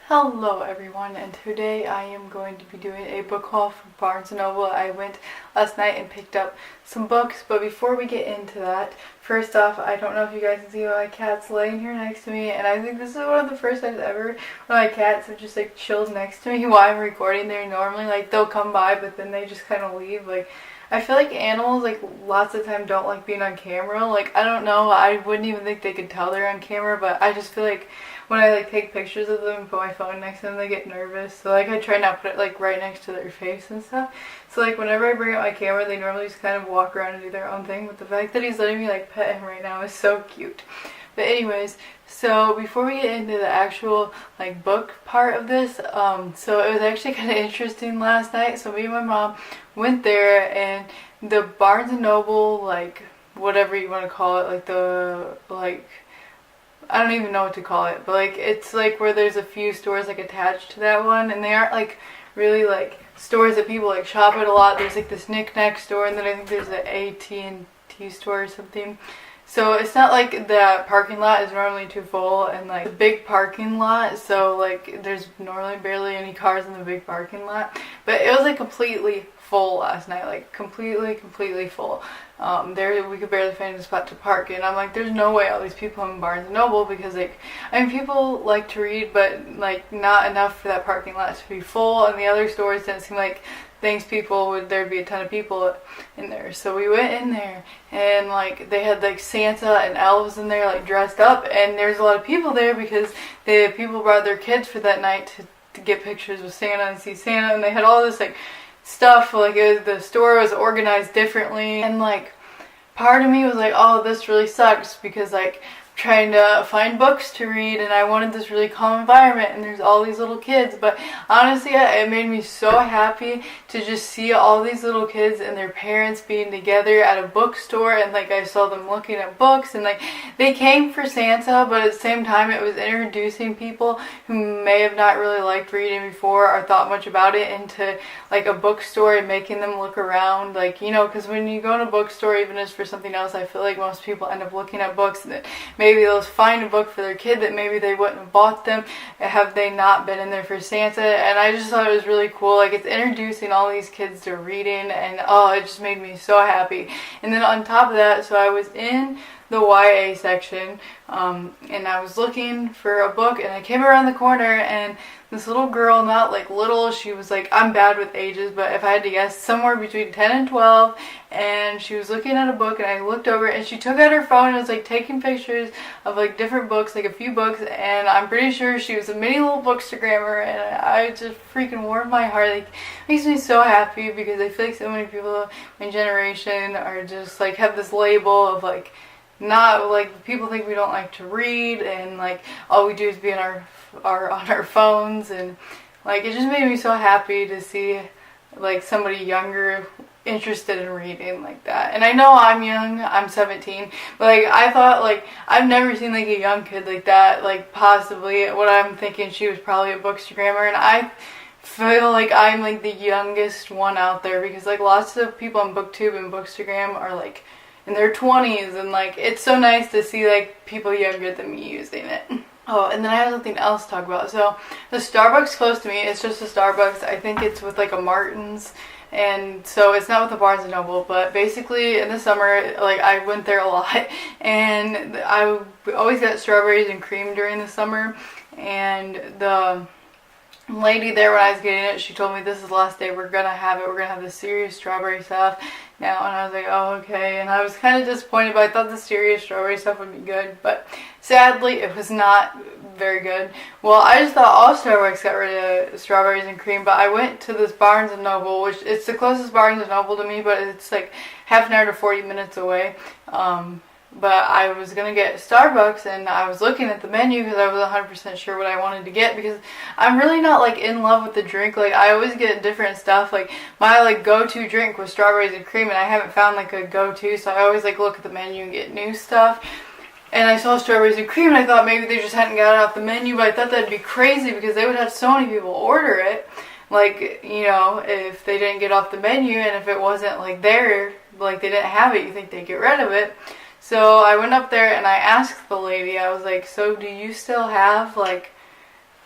Hello everyone, and today I am going to be doing a book haul from Barnes& Noble. I went last night and picked up some books, but before we get into that, first off, I don't know if you guys can see my cat's laying here next to me, and I think this is one of the first times ever when my cats have just like chilled next to me while I'm recording. They're normally like they'll come by, but then they just kind of leave. Like, I feel like animals like lots of time don't like being on camera. Like, I don't know, I wouldn't even think they could tell they're on camera, but I just feel like when I like take pictures of them and put my phone next to them, they get nervous. So like I try not to put it like right next to their face and stuff. So like whenever I bring out my camera, they normally just kind of walk around and do their own thing. But the fact that he's letting me like pet him right now is so cute. But anyways, so before we get into the actual like book part of this, so it was actually kind of interesting last night. So me and my mom went there, and the Barnes and Noble, like whatever you want to call it, like the like I don't even know what to call it, but like it's like where there's a few stores like attached to that one, and they aren't like really like stores that people like shop at a lot. There's like this knick-knack store, and then I think there's an AT&T store or something. So it's not like the parking lot is normally too full, and like the big parking lot, so like there's normally barely any cars in the big parking lot, but it was like completely full last night, like completely full. There we could barely find a spot to park, and I'm like, there's no way all these people in Barnes and Noble, because like I mean people like to read, but like not enough for that parking lot to be full, and the other stores didn't seem like there'd be a ton of people in there. So we went in there, and like they had like Santa and elves in there like dressed up, and there's a lot of people there because the people brought their kids for that night to get pictures with Santa and see Santa, and they had all this like stuff, like the store was organized differently, and like part of me was like, oh, this really sucks, because like trying to find books to read, and I wanted this really calm environment, and there's all these little kids. But honestly, it made me so happy to just see all these little kids and their parents being together at a bookstore, and like I saw them looking at books, and like they came for Santa, but at the same time it was introducing people who may have not really liked reading before or thought much about it into like a bookstore, and making them look around, like, you know, because when you go to a bookstore, even if it's for something else, I feel like most people end up looking at books, and maybe they'll find a book for their kid that maybe they wouldn't have bought them have they not been in there for Santa. And I just thought it was really cool. Like, it's introducing all these kids to reading, and oh, it just made me so happy. And then on top of that, so I was in the YA section, and I was looking for a book, and I came around the corner, and this little girl, not like little, she was like, I'm bad with ages, but if I had to guess, somewhere between 10 and 12, and she was looking at a book, and I looked over, and she took out her phone and was like taking pictures of like different books, like a few books, and I'm pretty sure she was a mini little bookstagrammer, and I just freaking warmed my heart. Like, it makes me so happy, because I feel like so many people in my generation are just like have this label of like, not like, people think we don't like to read, and like all we do is be on our phones, and like it just made me so happy to see like somebody younger interested in reading like that. And I know I'm young, I'm 17, but like I thought, like I've never seen like a young kid like that. Like, possibly what I'm thinking, she was probably a bookstagrammer, and I feel like I'm like the youngest one out there, because like lots of people on BookTube and Bookstagram are like in their 20s, and like it's so nice to see like people younger than me using it. Oh, and then I have something else to talk about. So the Starbucks close to me, it's just a Starbucks. I think it's with like a Martin's, and so it's not with the Barnes & Noble, but basically in the summer, like I went there a lot, and I always got strawberries and cream during the summer, and the lady there, when I was getting it, she told me, this is the last day we're gonna have it, we're gonna have the serious strawberry stuff now, and I was like, oh, okay. And I was kind of disappointed, but I thought the serious strawberry stuff would be good, but sadly it was not very good. Well, I just thought all Starbucks got rid of strawberries and cream, but I went to this Barnes & Noble, which it's the closest Barnes & Noble to me, but it's like half an hour to 40 minutes away. But I was going to get Starbucks, and I was looking at the menu because I was 100% sure what I wanted to get, because I'm really not like in love with the drink. Like, I always get different stuff. Like, my like go-to drink was strawberries and cream, and I haven't found like a go-to, so I always like look at the menu and get new stuff. And I saw strawberries and cream, and I thought maybe they just hadn't got it off the menu, but I thought that'd be crazy because they would have so many people order it. Like, you know, if they didn't get off the menu, and if it wasn't like there, like they didn't have it, you think they'd get rid of it. So I went up there and I asked the lady, I was like, so do you still have like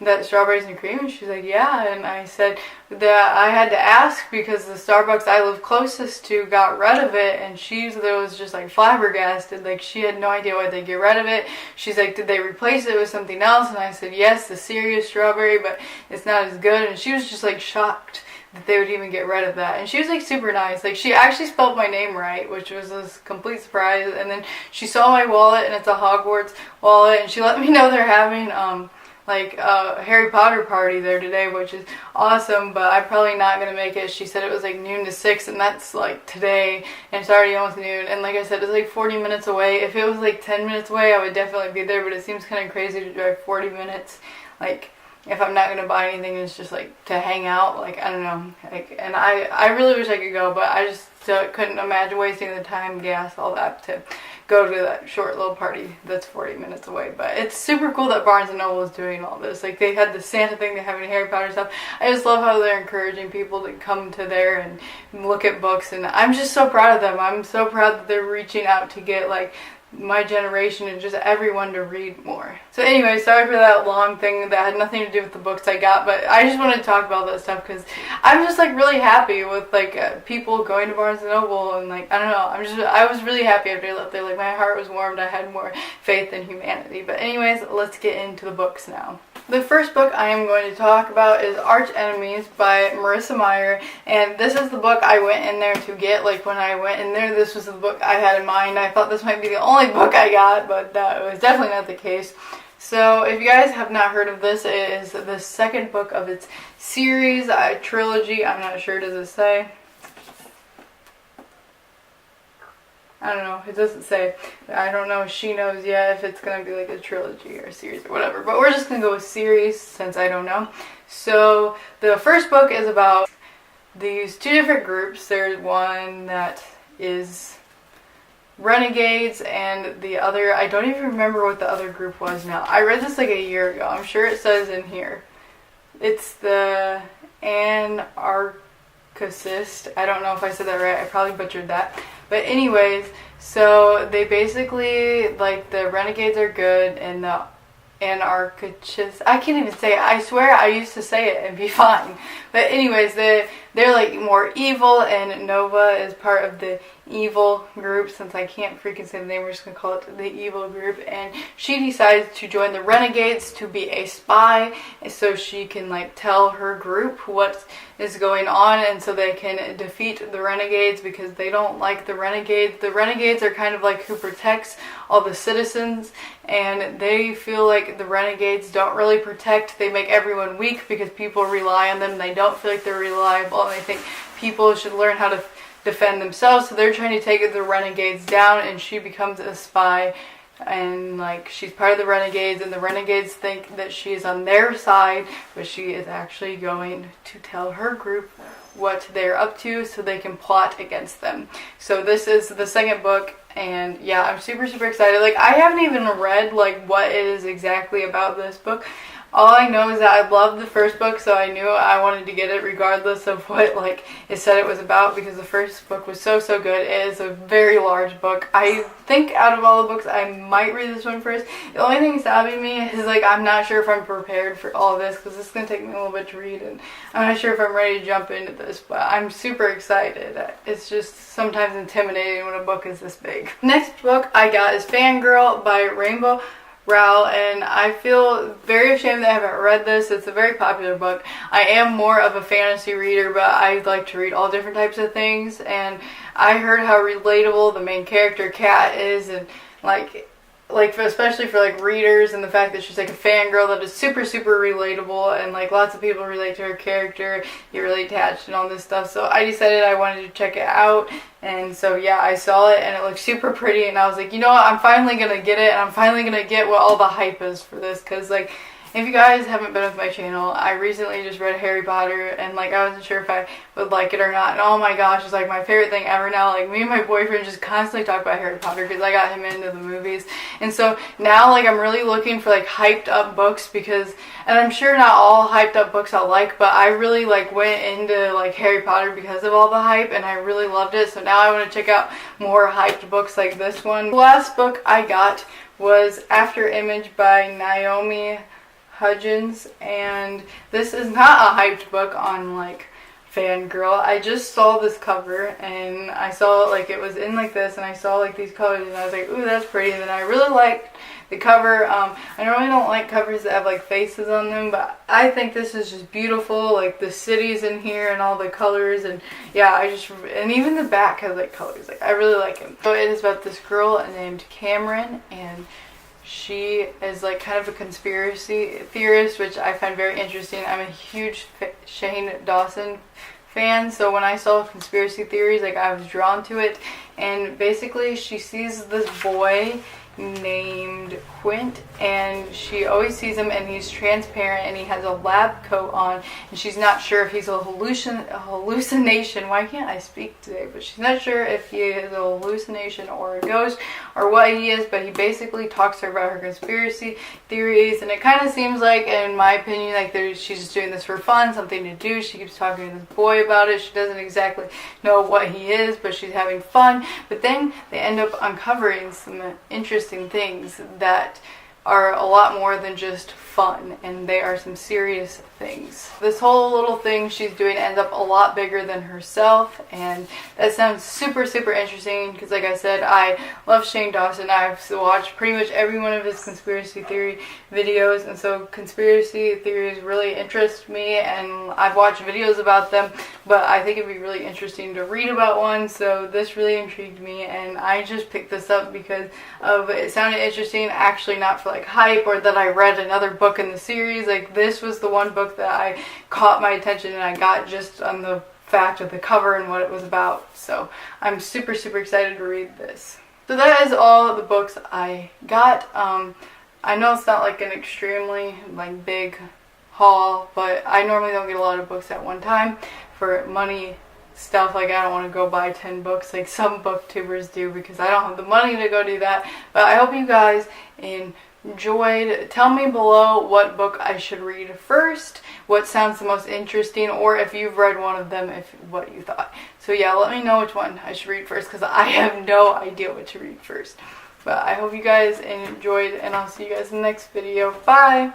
that strawberries and cream? And she's like, yeah. And I said that I had to ask because the Starbucks I live closest to got rid of it, and she was just like flabbergasted. Like, she had no idea why they get rid of it. She's like, did they replace it with something else? And I said, yes, the serious strawberry, but it's not as good. And she was just like shocked that they would even get rid of that. And she was like super nice. Like, she actually spelled my name right, which was a complete surprise. And then she saw my wallet, and it's a Hogwarts wallet, and she let me know they're having like a Harry Potter party there today, which is awesome, but I'm probably not going to make it. She said it was like noon to 6, and that's like today, and it's already almost noon, and like I said, it's like 40 minutes away. If it was like 10 minutes away, I would definitely be there, but it seems kind of crazy to drive 40 minutes, like, if I'm not going to buy anything, it's just like to hang out, like, I don't know, like, and I really wish I could go, but I just couldn't imagine wasting the time, gas, all that to go to that short little party that's 40 minutes away. But it's super cool that Barnes & Noble is doing all this. Like, they had the Santa thing, they have any Harry Potter stuff. I just love how they're encouraging people to come to there and look at books, and I'm just so proud of them. I'm so proud that they're reaching out to get like my generation and just everyone to read more. So anyway, sorry for that long thing that had nothing to do with the books I got, but I just wanted to talk about that stuff because I'm just like really happy with like people going to Barnes & Noble, and like, I don't know, I was really happy after I left there. Like, my heart was warmed. I had more faith in humanity. But anyways, let's get into the books now. The first book I am going to talk about is Arch Enemies by Marissa Meyer, and this is the book I went in there to get. Like, when I went in there, this was the book I had in mind. I thought this might be the only book I got, but that was definitely not the case. So if you guys have not heard of this, it is the second book of its series, trilogy. I'm not sure, does it say? I don't know, it doesn't say. I don't know if she knows yet if it's going to be like a trilogy or a series or whatever. But we're just going to go with series since I don't know. So the first book is about these two different groups. There's one that is renegades, and the other, I don't even remember what the other group was now. I read this like a year ago. I'm sure it says in here. It's the anarchist. I don't know if I said that right. I probably butchered that. But anyways, so they basically, like, the renegades are good, and the anarchists, I can't even say it. I swear I used to say it and be fine. But anyways, they're like more evil, and Nova is part of the evil group. Since I can't freaking say the name, we're just gonna call it the evil group. And she decides to join the renegades to be a spy, so she can like tell her group what is going on, and so they can defeat the renegades, because they don't like the renegades. The renegades are kind of like who protects all the citizens, and they feel like the renegades don't really protect. They make everyone weak because people rely on them. They don't feel like they're reliable, and they think people should learn how to defend themselves. So they're trying to take the renegades down, and she becomes a spy, and like, she's part of the renegades, and the renegades think that she is on their side, but she is actually going to tell her group what they're up to so they can plot against them. So this is the second book, and yeah, I'm super excited. Like, I haven't even read like what it is exactly about this book. All I know is that I loved the first book, so I knew I wanted to get it regardless of what like it said it was about, because the first book was so good. It is a very large book. I think out of all the books, I might read this one first. The only thing stopping me is like, I'm not sure if I'm prepared for all of this, because it's going to take me a little bit to read, and I'm not sure if I'm ready to jump into this, but I'm super excited. It's just sometimes intimidating when a book is this big. Next book I got is Fangirl by Rainbow Rowell, and I feel very ashamed that I haven't read this. It's a very popular book. I am more of a fantasy reader, but I like to read all different types of things, and I heard how relatable the main character Kat is, and like especially for like readers, and the fact that she's like a fangirl that is super relatable, and like lots of people relate to her character, you're really attached and all this stuff. So I decided I wanted to check it out, and so yeah, I saw it and it looked super pretty, and I was like, you know what, I'm finally gonna get it, and I'm finally gonna get what all the hype is for this, because like, if you guys haven't been with my channel, I recently just read Harry Potter, and like, I wasn't sure if I would like it or not, and oh my gosh, it's like my favorite thing ever now. Like, me and my boyfriend just constantly talk about Harry Potter because I got him into the movies, and so now like, I'm really looking for like hyped up books, because, and I'm sure not all hyped up books I'll like, but I really like went into like Harry Potter because of all the hype, and I really loved it, so now I want to check out more hyped books like this one. The last book I got was After Image by Naomi Hudgens, and this is not a hyped book on like fangirl. I just saw this cover and I saw like it was in like this, and I saw like these colors and I was like, ooh, that's pretty. And then I really liked the cover. I normally don't like covers that have like faces on them, but I think this is just beautiful. Like the cities in here and all the colors, and yeah, and even the back has like colors. Like I really like it. So it is about this girl named Cameron, and she is like kind of a conspiracy theorist, which I find very interesting. I'm a huge Shane Dawson fan, so when I saw conspiracy theories, like I was drawn to it. And basically she sees this boy named Quint, and she always sees him, and he's transparent and he has a lab coat on, and she's not sure if he's a hallucination. Why can't I speak today? But she's not sure if he is a hallucination or a ghost or what he is, but he basically talks to her about her conspiracy theories, and it kind of seems like, in my opinion, like she's just doing this for fun, something to do. She keeps talking to this boy about it. She doesn't exactly know what he is, but she's having fun. But then they end up uncovering some interesting things that are a lot more than just fun, and they are some serious things. This whole little thing she's doing ends up a lot bigger than herself, and that sounds super interesting because, like I said, I love Shane Dawson. I've watched pretty much every one of his conspiracy theory videos, and so conspiracy theories really interest me, and I've watched videos about them, but I think it'd be really interesting to read about one. So this really intrigued me, and I just picked this up because of it sounded interesting, actually not for like hype or that I read another book in the series. Like this was the one book that I caught my attention, and I got just on the fact of the cover and what it was about. So I'm super excited to read this. So that is all the books I got. I know it's not like an extremely like big haul, but I normally don't get a lot of books at one time for money stuff. Like I don't want to go buy 10 books like some booktubers do because I don't have the money to go do that. But I hope you guys enjoyed. Tell me below what book I should read first, what sounds the most interesting, or if you've read one of them, what you thought. So yeah, let me know which one I should read first because I have no idea what to read first. But I hope you guys enjoyed, and I'll see you guys in the next video. Bye!